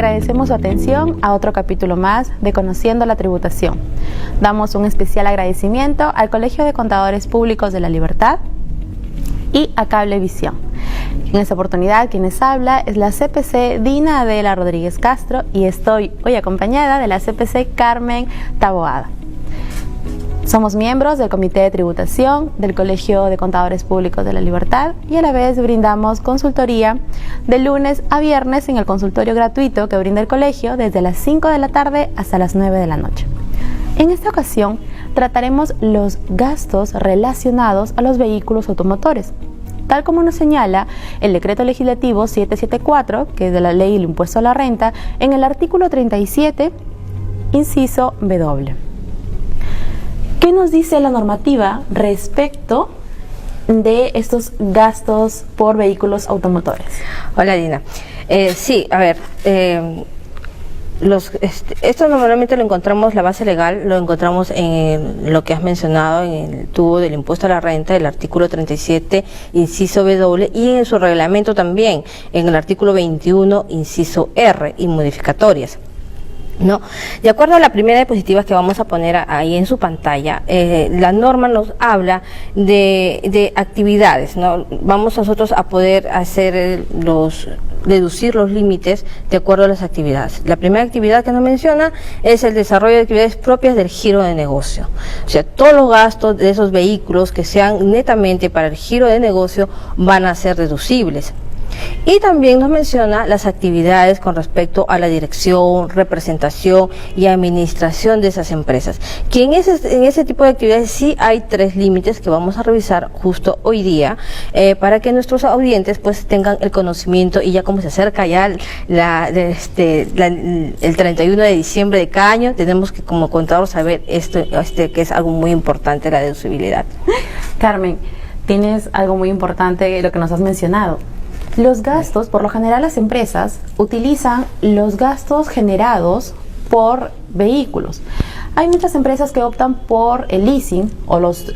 agradecemos su atención a otro capítulo más de Conociendo la Tributación. Damos un especial agradecimiento al Colegio de Contadores Públicos de La Libertad y a Cablevisión. En esta oportunidad, quien les habla es la CPC Dina Adela Rodríguez Castro y estoy hoy acompañada de la CPC Carmen Taboada. Somos miembros del Comité de Tributación del Colegio de Contadores Públicos de La Libertad y a la vez brindamos consultoría de lunes a viernes en el consultorio gratuito que brinda el colegio desde las 5 de la tarde hasta las 9 de la noche. En esta ocasión trataremos los gastos relacionados a los vehículos automotores, tal como nos señala el Decreto Legislativo 774, que es de la Ley del Impuesto a la Renta, en el artículo 37, inciso W. ¿Qué nos dice la normativa respecto de estos gastos por vehículos automotores? Hola, Dina. Sí, a ver, esto normalmente lo encontramos, la base legal, lo encontramos en lo que has mencionado, en el tubo del impuesto a la renta, el artículo 37, inciso W, y en su reglamento también, en el artículo 21, inciso R, y modificatorias. ¿No? De acuerdo a la primera diapositiva que vamos a poner ahí en su pantalla, la norma nos habla de actividades, ¿no? Vamos nosotros a poder hacer deducir los límites de acuerdo a las actividades. La primera actividad que nos menciona es el desarrollo de actividades propias del giro de negocio. O sea, todos los gastos de esos vehículos que sean netamente para el giro de negocio van a ser deducibles. Y también nos menciona las actividades con respecto a la dirección, representación y administración de esas empresas. Que en ese tipo de actividades sí hay 3 límites que vamos a revisar justo hoy día para que nuestros audientes pues tengan el conocimiento, y ya como se acerca ya el 31 de diciembre de cada año, tenemos que como contador saber esto que es algo muy importante, la deducibilidad. Carmen, tienes algo muy importante lo que nos has mencionado. Los gastos, por lo general las empresas utilizan los gastos generados por vehículos. Hay muchas empresas que optan por el leasing o los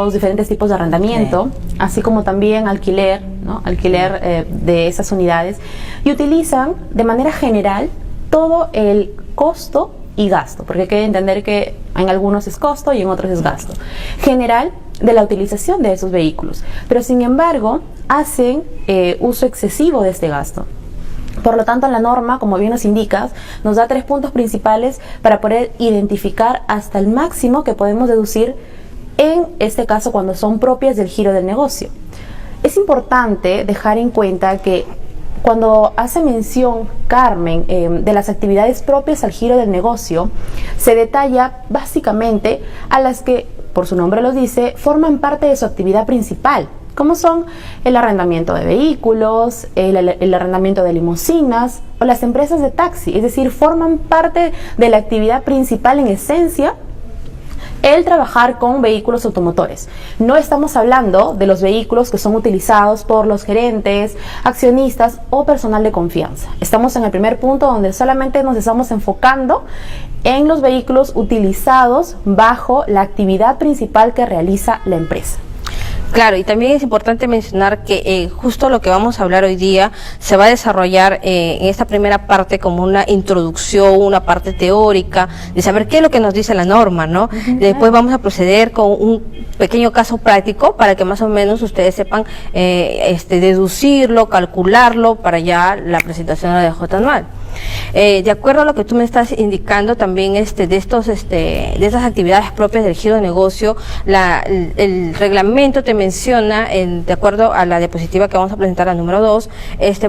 diferentes tipos de arrendamiento, así como también alquiler, ¿no? Alquiler de esas unidades, y utilizan de manera general todo el costo y gasto, porque hay que entender que en algunos es costo y en otros es gasto general de la utilización de esos vehículos, pero sin embargo hacen uso excesivo de este gasto. Por lo tanto, la norma, como bien nos indicas, nos da 3 puntos principales para poder identificar hasta el máximo que podemos deducir en este caso cuando son propias del giro del negocio. Es importante dejar en cuenta que cuando hace mención Carmen de las actividades propias al giro del negocio, se detalla básicamente a las que, por su nombre lo dice, forman parte de su actividad principal, como son el arrendamiento de vehículos, el arrendamiento de limusinas o las empresas de taxi, es decir, forman parte de la actividad principal en esencia el trabajar con vehículos automotores. No estamos hablando de los vehículos que son utilizados por los gerentes, accionistas o personal de confianza. Estamos en el primer punto donde solamente nos estamos enfocando en los vehículos utilizados bajo la actividad principal que realiza la empresa. Claro, y también es importante mencionar que justo lo que vamos a hablar hoy día se va a desarrollar en esta primera parte como una introducción, una parte teórica, de saber qué es lo que nos dice la norma, ¿no? Después vamos a proceder con un pequeño caso práctico para que más o menos ustedes sepan deducirlo, calcularlo para ya la presentación de la DJ anual. De acuerdo a lo que tú me estás indicando también de esas actividades propias del giro de negocio, el reglamento te menciona, de acuerdo a la diapositiva que vamos a presentar, la número 2,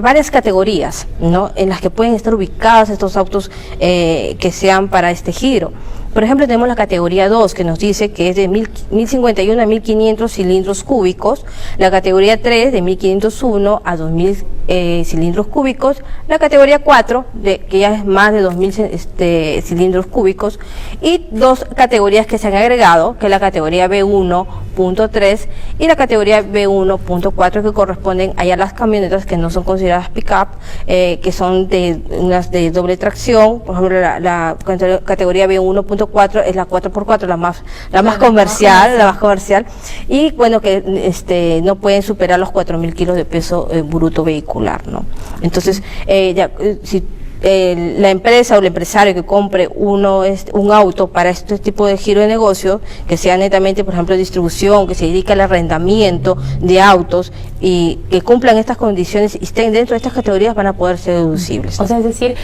varias categorías, ¿no?, en las que pueden estar ubicados estos autos que sean para este giro. Por ejemplo, tenemos la categoría 2, que nos dice que es de 1051 a 1500 cilindros cúbicos, la categoría 3 de 1501 a 2000 cilindros cúbicos, la categoría 4 que ya es más de 2000 cilindros cúbicos, y 2 categorías que se han agregado, que es la categoría B1.3 y la categoría B1.4, que corresponden a las camionetas que no son consideradas pick-up, que son unas de doble tracción. Por ejemplo, la categoría B1.4 es la 4x4, la más comercial, y bueno, que no pueden superar los 4000 kilos de peso bruto vehicular, ¿no? Entonces, si la empresa o el empresario que compre un auto para este tipo de giro de negocio, que sea netamente, por ejemplo, distribución, que se dedique al arrendamiento de autos y que cumplan estas condiciones y estén dentro de estas categorías, van a poder ser deducibles, ¿no? O sea, es decir,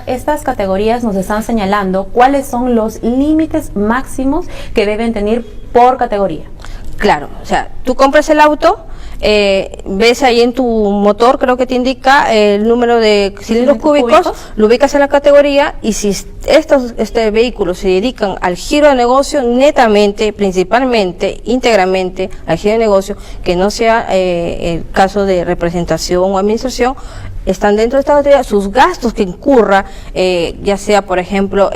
estas categorías nos están señalando cuáles son los límites máximos que deben tener por categoría. Claro, o sea, tú compras el auto, ves ahí en tu motor, creo que te indica el número de cilindros cúbicos, lo ubicas en la categoría, y si estos vehículos se dedican al giro de negocio netamente, principalmente, íntegramente al giro de negocio, que no sea el caso de representación o administración, están dentro de esta categoría. Sus gastos que incurra, ya sea, por ejemplo,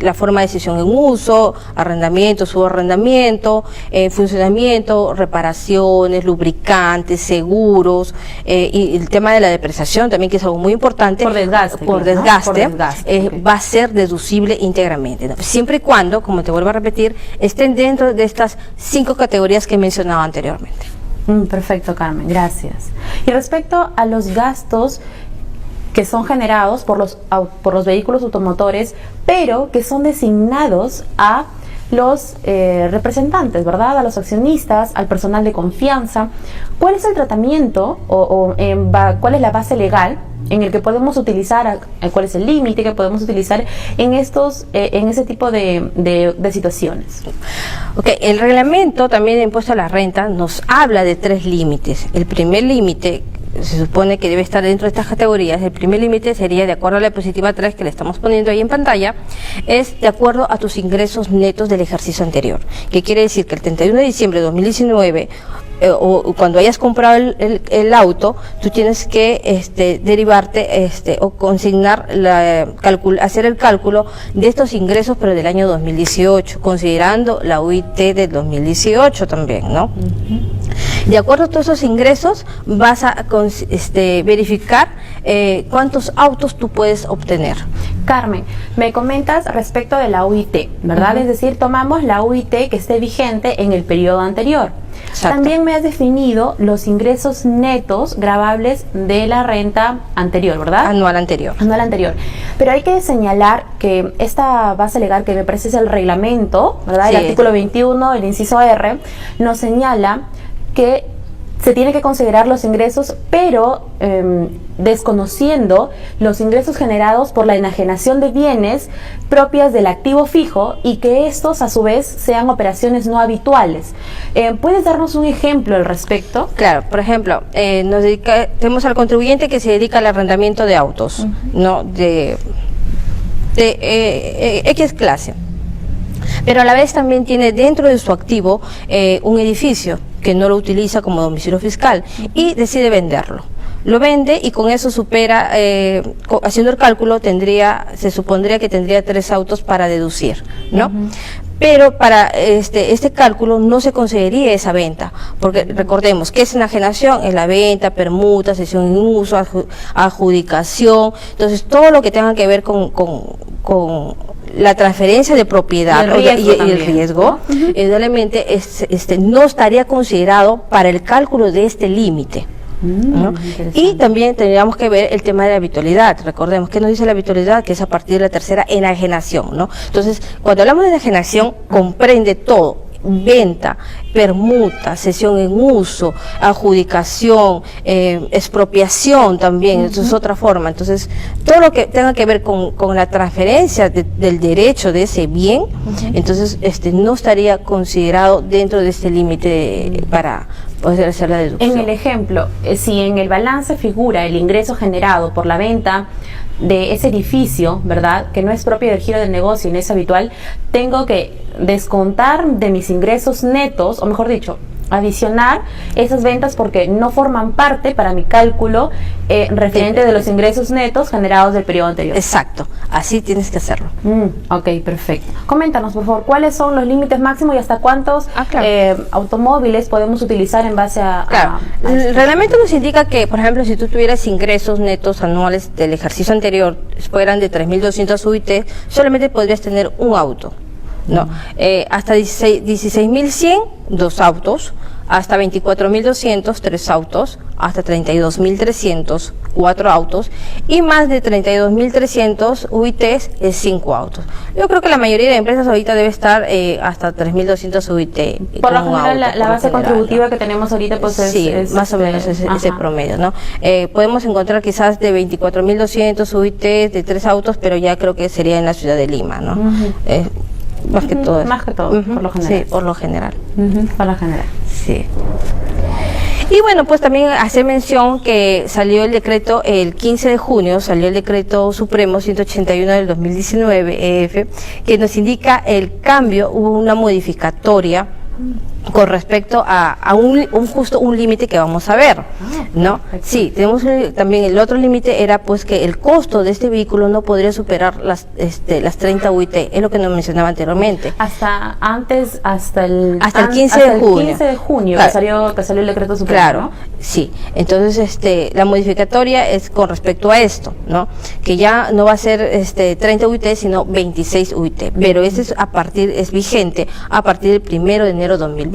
la forma de cesión en uso, arrendamiento, subarrendamiento, funcionamiento, reparaciones, lubricantes, seguros, y el tema de la depreciación también, que es algo muy importante. Por desgaste. Por desgaste, va a ser deducible íntegramente, ¿no? Siempre y cuando, como te vuelvo a repetir, estén dentro de estas 5 categorías que he mencionado anteriormente. Perfecto, Carmen, gracias. Y respecto a los gastos que son generados por los vehículos automotores, pero que son designados a los representantes, ¿verdad? A los accionistas, al personal de confianza. ¿Cuál es el tratamiento cuál es la base legal en el que podemos utilizar, cuál es el límite que podemos utilizar en ese tipo de situaciones? Ok, el reglamento también de impuesto a la renta nos habla de 3 límites. El primer límite, se supone que debe estar dentro de estas categorías. El primer límite sería, de acuerdo a la diapositiva 3 que le estamos poniendo ahí en pantalla, es de acuerdo a tus ingresos netos del ejercicio anterior. ¿Qué quiere decir? Que el 31 de diciembre de 2019 o cuando hayas comprado el auto, tú tienes que derivarte o consignar, hacer el cálculo de estos ingresos, pero del año 2018, considerando la UIT del 2018 también, ¿no? De acuerdo a todos esos ingresos, vas a verificar cuántos autos tú puedes obtener. Carmen, me comentas respecto de la UIT, ¿verdad? Es decir, tomamos la UIT que esté vigente en el periodo anterior. Exacto. También me has definido los ingresos netos gravables de la renta anterior, ¿verdad? Anual anterior. Anual anterior. Pero hay que señalar que esta base legal, que me parece es el reglamento, ¿verdad? Sí. El artículo 21, el inciso R, nos señala que se tiene que considerar los ingresos, pero desconociendo los ingresos generados por la enajenación de bienes propias del activo fijo, y que estos a su vez sean operaciones no habituales. ¿Puedes darnos un ejemplo al respecto? Claro, por ejemplo, tenemos al contribuyente que se dedica al arrendamiento de autos, ¿no? de X clase, pero a la vez también tiene dentro de su activo un edificio que no lo utiliza como domicilio fiscal y decide venderlo. Lo vende y con eso supera, haciendo el cálculo, se supondría que tendría 3 autos para deducir, ¿no? Pero para este cálculo no se consideraría esa venta, porque recordemos que es enajenación, es la venta, permuta, cesión en uso, adjudicación. Entonces todo lo que tenga que ver con la transferencia de propiedad y el riesgo, indudablemente no estaría considerado para el cálculo de este límite. ¿No? Y también tendríamos que ver el tema de la habitualidad. Recordemos que nos dice la habitualidad, que es a partir de la tercera enajenación, ¿no? Entonces, cuando hablamos de enajenación, comprende todo: venta, permuta, cesión en uso, adjudicación, expropiación también, eso es otra forma. Entonces, todo lo que tenga que ver con la transferencia del derecho de ese bien, entonces no estaría considerado dentro de este límite para poder hacer la deducción. En el ejemplo, si en el balance figura el ingreso generado por la venta de ese edificio, ¿verdad?, que no es propio del giro del negocio y no es habitual, tengo que descontar de mis ingresos netos, o mejor dicho, adicionar esas ventas porque no forman parte para mi cálculo referente de los ingresos netos generados del periodo anterior. Exacto, así tienes que hacerlo. Ok, perfecto. Coméntanos, por favor, ¿cuáles son los límites máximos y hasta cuántos automóviles podemos utilizar en base a... El reglamento nos indica que, por ejemplo, si tú tuvieras ingresos netos anuales del ejercicio anterior, fueran de 3.200 UIT, solamente podrías tener un auto, ¿no? Hasta 16.100, 2 autos, hasta 24.200, 3 autos, hasta 32.300, 4 autos, y más de 32.300 UITs, 5 autos. Yo creo que la mayoría de empresas ahorita debe estar hasta 3.200 UIT. Por lo general, la base contributiva que tenemos ahorita, pues sí, es más o menos ese promedio, ¿no? Podemos encontrar quizás de 24.200 UIT de 3 autos, pero ya creo que sería en la ciudad de Lima, ¿no? Más que todo. Más que todo, por lo general. Sí, por lo general. Por lo general. Sí. Y bueno, pues también hacer mención que salió el decreto el 15 de junio, salió el decreto supremo 181 del 2019 EF, que nos indica el cambio, hubo una modificatoria con respecto a un límite que vamos a ver, ¿no? Sí, tenemos también el otro límite era pues que el costo de este vehículo no podría superar las 30 UIT, es lo que nos mencionaba anteriormente. Hasta el 15 de junio. 15 de junio Claro. que salió el decreto supremo, Claro, ¿no? sí. Entonces, la modificatoria es con respecto a esto, ¿no? Que ya no va a ser 30 UIT, sino 26 UIT. Pero ese es vigente a partir del 1 de enero de 2020.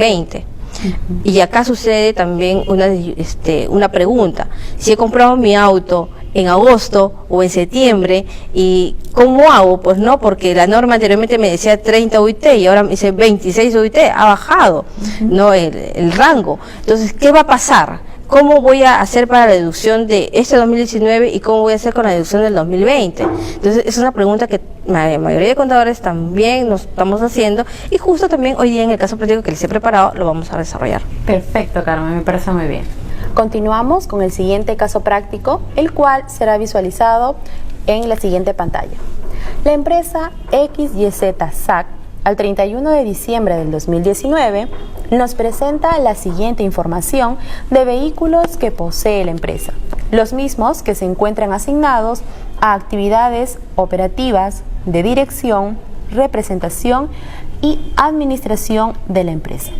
Y acá sucede también una pregunta. Si he comprado mi auto en agosto o en septiembre, ¿y cómo hago? Pues no, porque la norma anteriormente me decía 30 UIT y ahora me dice 26 UIT, ha bajado, ¿no? El rango. Entonces, ¿qué va a pasar? ¿Cómo voy a hacer para la deducción de este 2019 y cómo voy a hacer con la deducción del 2020? Entonces, es una pregunta que la mayoría de contadores también nos estamos haciendo, y justo también hoy día en el caso práctico que les he preparado lo vamos a desarrollar. Perfecto, Carmen, me parece muy bien. Continuamos con el siguiente caso práctico, el cual será visualizado en la siguiente pantalla. La empresa XYZ SAC, al 31 de diciembre del 2019, nos presenta la siguiente información de vehículos que posee la empresa, los mismos que se encuentran asignados a actividades operativas de dirección, representación y administración de la empresa.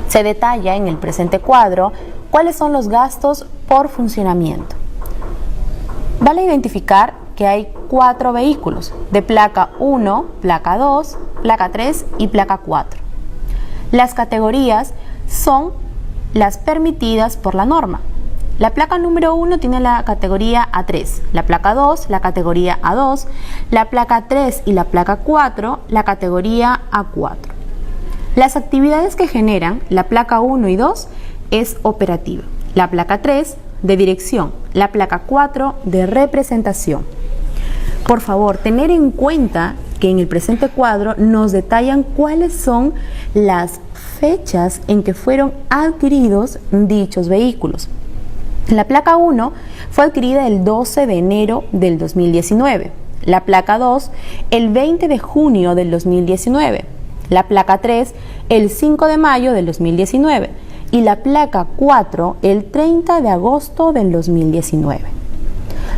Se detalla en el presente cuadro cuáles son los gastos por funcionamiento. Vale identificar que hay 4 vehículos de placa 1, placa 2, placa 3 y placa 4. Las categorías son las permitidas por la norma. La placa número 1 tiene la categoría A3, la placa 2 la categoría A2, la placa 3 y la placa 4 la categoría A4. Las actividades que generan la placa 1 y 2 es operativa, la placa 3 de dirección, la placa 4 de representación. Por favor, tener en cuenta que en el presente cuadro nos detallan cuáles son las fechas en que fueron adquiridos dichos vehículos. La placa 1 fue adquirida el 12 de enero del 2019, la placa 2 el 20 de junio del 2019, la placa 3 el 5 de mayo del 2019 y la placa 4 el 30 de agosto del 2019.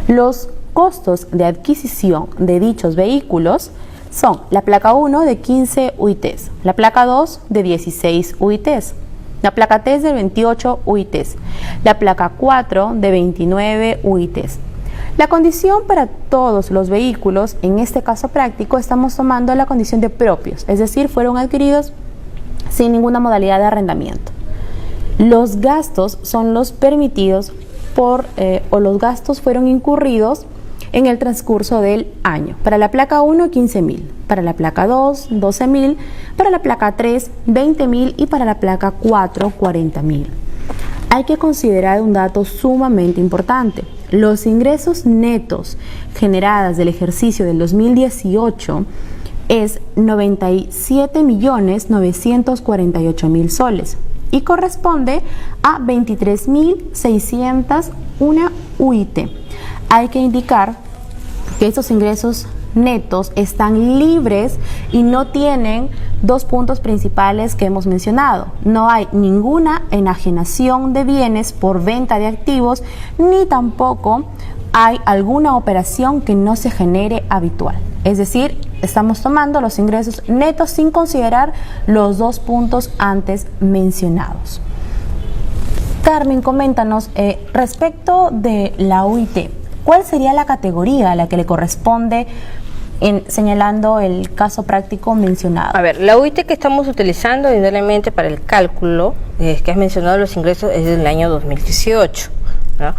Los costos de adquisición de dichos vehículos son la placa 1 de 15 UITs, la placa 2 de 16 UITs, la placa 3 de 28 UITs, la placa 4 de 29 UITs. La condición para todos los vehículos, en este caso práctico, estamos tomando la condición de propios, es decir, fueron adquiridos sin ninguna modalidad de arrendamiento. Los gastos son los permitidos o los gastos fueron incurridos en el transcurso del año. Para la placa 1, 15.000, para la placa 2, 12.000, para la placa 3, 20.000 y para la placa 4, 40.000. Hay que considerar un dato sumamente importante. Los ingresos netos generados del ejercicio del 2018 es 97.948.000 soles y corresponde a 23.601 UIT. Hay que indicar que estos ingresos netos están libres y no tienen 2 puntos principales que hemos mencionado. No hay ninguna enajenación de bienes por venta de activos, ni tampoco hay alguna operación que no se genere habitual. Es decir, estamos tomando los ingresos netos sin considerar los 2 puntos antes mencionados. Carmen, coméntanos respecto de la UIT. ¿Cuál sería la categoría a la que le corresponde señalando el caso práctico mencionado? A ver, la UIT que estamos utilizando indudablemente para el cálculo que has mencionado los ingresos es del año 2018, ¿no?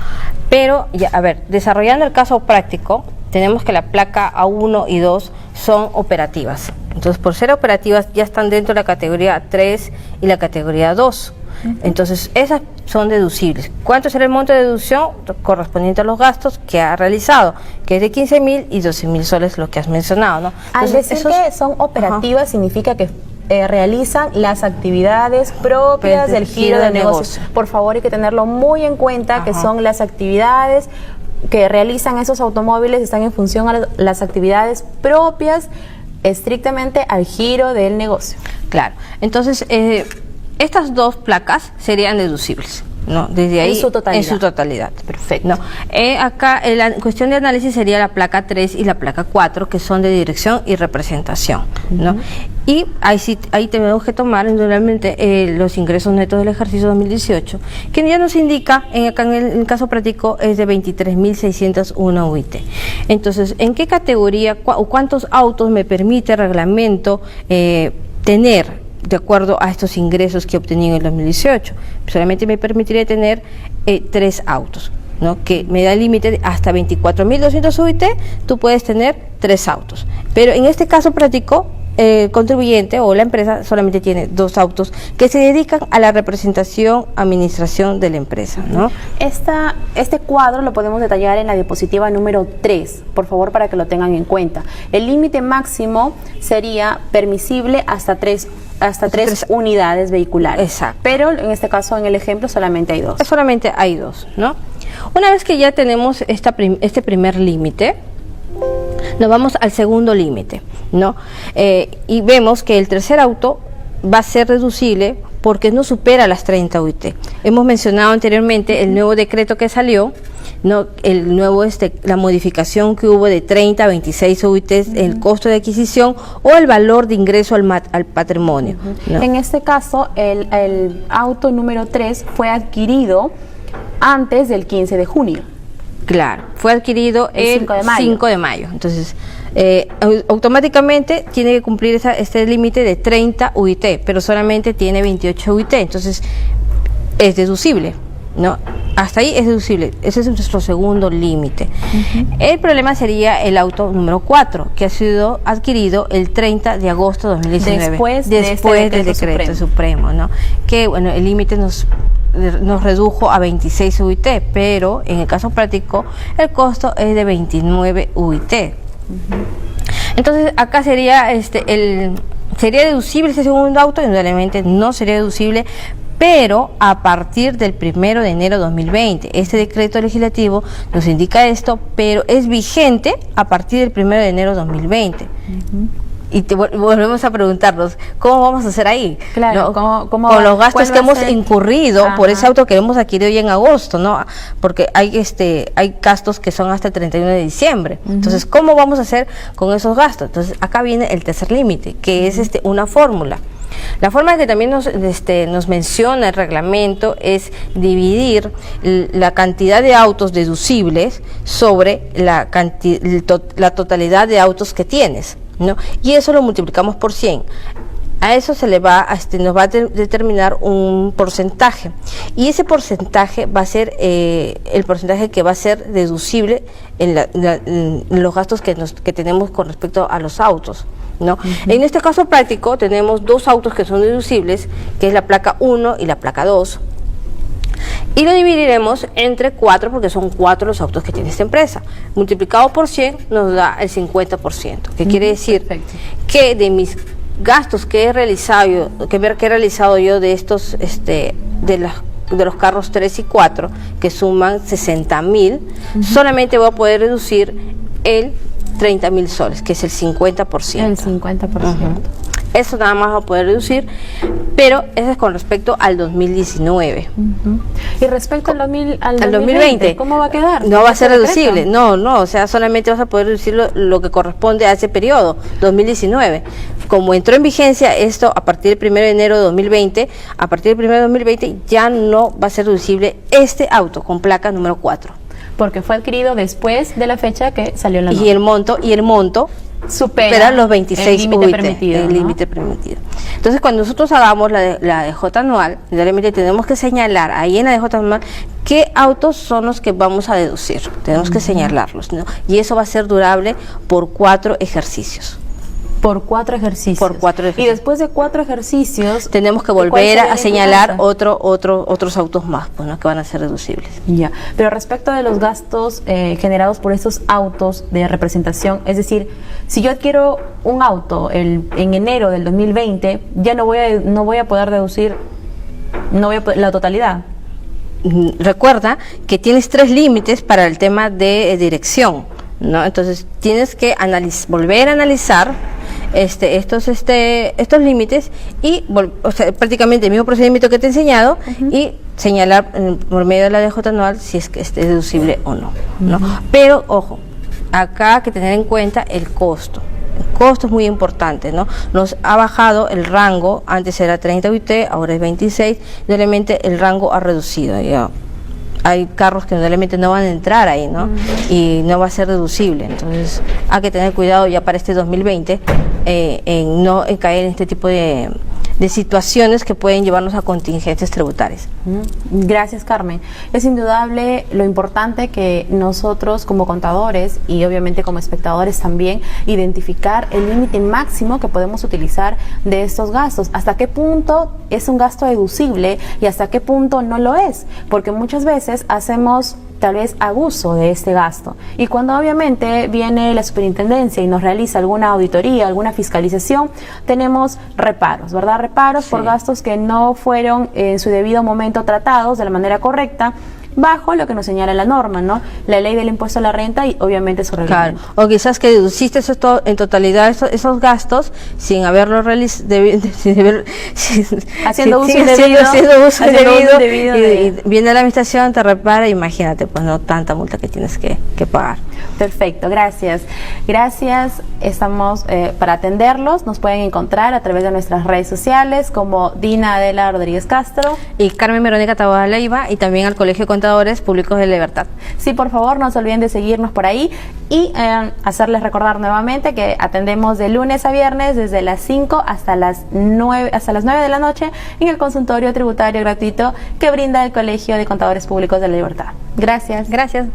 Pero, ya, a ver, desarrollando el caso práctico, tenemos que la placa A1 y 2 son operativas. Entonces, por ser operativas, ya están dentro de la categoría 3 y la categoría 2. Entonces, esas son deducibles. ¿Cuánto será el monto de deducción? Correspondiente a los gastos que ha realizado, que es de 15.000 y 12.000 soles, lo que has mencionado, ¿no? Al decir que son operativas, significa que realizan las actividades propias del giro del negocio. Por favor, hay que tenerlo muy en cuenta, que son las actividades que realizan esos automóviles, están en función a las actividades propias estrictamente al giro del negocio. Claro, entonces estas dos placas serían deducibles, ¿no? Desde ahí, en su totalidad. Perfecto. ¿No? Acá la cuestión de análisis sería la placa 3 y la placa 4, que son de dirección y representación, ¿no? Y ahí tenemos que tomar indudablemente los ingresos netos del ejercicio 2018, que ya nos indica, acá en el caso práctico, es de 23.601 UIT. Entonces, ¿en qué categoría o cuántos autos me permite el reglamento tener de acuerdo a estos ingresos que obtení en el 2018? Solamente me permitiría tener 3 autos, ¿no? Que me da el límite de hasta 24.200 UIT, tú puedes tener 3 autos. Pero en este caso práctico, el contribuyente o la empresa solamente tiene 2 autos que se dedican a la representación, administración de la empresa, ¿no? Este cuadro lo podemos detallar en la diapositiva número 3, por favor, para que lo tengan en cuenta. El límite máximo sería permisible hasta 3 unidades vehiculares. Exacto. Pero en este caso, en el ejemplo, solamente hay 2. Solamente hay 2, ¿no? Una vez que ya tenemos este primer límite, nos vamos al segundo límite, ¿no? Y vemos que el tercer auto va a ser reducible porque no supera las 30 UIT. Hemos mencionado anteriormente el nuevo decreto que salió, ¿no? La modificación que hubo de 30 a 26 UIT, el costo de adquisición o el valor de ingreso al patrimonio, ¿no? En este caso, el auto número 3 fue adquirido antes del 15 de junio. Claro, fue adquirido el 5 de mayo. Entonces, automáticamente tiene que cumplir este límite de 30 UIT, pero solamente tiene 28 UIT. Entonces, es deducible, ¿no? Hasta ahí es deducible. Ese es nuestro segundo límite. El problema sería el auto número 4, que ha sido adquirido el 30 de agosto de 2019. Después del decreto supremo, ¿no? Que, bueno, el límite nos redujo a 26 UIT, pero en el caso práctico el costo es de 29 UIT. Entonces acá sería sería deducible este segundo auto, indudablemente no sería deducible, pero a partir del 1 de enero de 2020. Este decreto legislativo nos indica esto, pero es vigente a partir del 1 de enero de 2020. Y volvemos a preguntarnos, ¿cómo vamos a hacer ahí? Claro, ¿no? Con los gastos que hemos incurrido por ese auto que hemos adquirido ya en agosto, ¿no? Porque hay gastos que son hasta el 31 de diciembre. Entonces, ¿cómo vamos a hacer con esos gastos? Entonces, acá viene el tercer límite, que es una fórmula. La forma que también nos menciona el reglamento es dividir la cantidad de autos deducibles sobre la totalidad de autos que tienes, ¿no? Y eso lo multiplicamos por 100. A eso se le va nos va a determinar un porcentaje, y ese porcentaje va a ser el porcentaje que va a ser deducible en los gastos que tenemos con respecto a los autos, ¿no? En este caso práctico tenemos 2 autos que son deducibles, que es la placa 1 y la placa 2. Y lo dividiremos entre 4 porque son 4 los autos que tiene esta empresa. Multiplicado por 100 nos da el 50%. ¿Qué quiere decir? Perfecto. Que de mis gastos que he realizado yo de estos de los carros 3 y 4, que suman 60.000, solamente voy a poder reducir el 30.000 soles, que es el 50%. El 50%. Eso nada más va a poder reducir, pero eso es con respecto al 2019. Y respecto al 2020, ¿cómo va a quedar? No va a ser reducible, no, o sea, solamente vas a poder reducir lo que corresponde a ese periodo, 2019. Como entró en vigencia esto a partir del 1 de enero de 2020, a partir del 1 de 2020 ya no va a ser deducible este auto con placa número 4. Porque fue adquirido después de la fecha que salió en la norma. Y el monto supera los 26 el límite permitido. El límite permitido. Entonces, cuando nosotros hagamos la DJ anual, realmente tenemos que señalar ahí en la DJ anual qué autos son los que vamos a deducir. Tenemos que señalarlos, ¿no? Y eso va a ser durable por 4 ejercicios. Por 4 ejercicios. Por 4 ejercicios. Y después de 4 ejercicios tenemos que volver a señalar otros autos más, pues, ¿no? Que van a ser deducibles. Ya. Pero respecto de los gastos generados por estos autos de representación, es decir, si yo adquiero un auto en enero del 2020, ya no voy a poder deducir la totalidad. Recuerda que tienes 3 límites para el tema de dirección, ¿no? Entonces tienes que volver a analizar estos límites y prácticamente el mismo procedimiento que te he enseñado y señalar por medio de la DJ anual si es que es deducible o no, ¿no? Pero ojo, acá hay que tener en cuenta el costo. El costo es muy importante, ¿no? Nos ha bajado el rango, antes era 30 UIT, ahora es 26, y obviamente el rango ha reducido, ¿ya? Hay carros que normalmente no van a entrar ahí, ¿no? Y no va a ser deducible. Entonces hay que tener cuidado ya para este 2020 en no caer en este tipo de situaciones que pueden llevarnos a contingencias tributarias. Gracias, Carmen. Es indudable lo importante que nosotros como contadores y obviamente como espectadores también identificar el límite máximo que podemos utilizar de estos gastos, hasta qué punto es un gasto deducible y hasta qué punto no lo es, porque muchas veces hacemos tal vez abuso de este gasto, y cuando obviamente viene la superintendencia y nos realiza alguna auditoría, alguna fiscalización, tenemos reparos, ¿verdad? Reparos por gastos que no fueron en su debido momento tratados de la manera correcta, bajo lo que nos señala la norma, ¿no? La ley del impuesto a la renta y obviamente su reglamento. Claro. O quizás que deduciste en totalidad esos gastos sin haberlo realizado, haciendo uso indebido, y viene la administración, te repara, imagínate, pues no tanta multa que tienes que pagar. Perfecto, gracias. Gracias, estamos para atenderlos. Nos pueden encontrar a través de nuestras redes sociales como Dina Adela Rodríguez Castro y Carmen Verónica Taboada Leiva, y también al Colegio de Contadores Públicos de Libertad. Sí, por favor, no se olviden de seguirnos por ahí y hacerles recordar nuevamente que atendemos de lunes a viernes desde las 5 hasta las 9 de la noche en el consultorio tributario gratuito que brinda el Colegio de Contadores Públicos de la Libertad. Gracias. Gracias.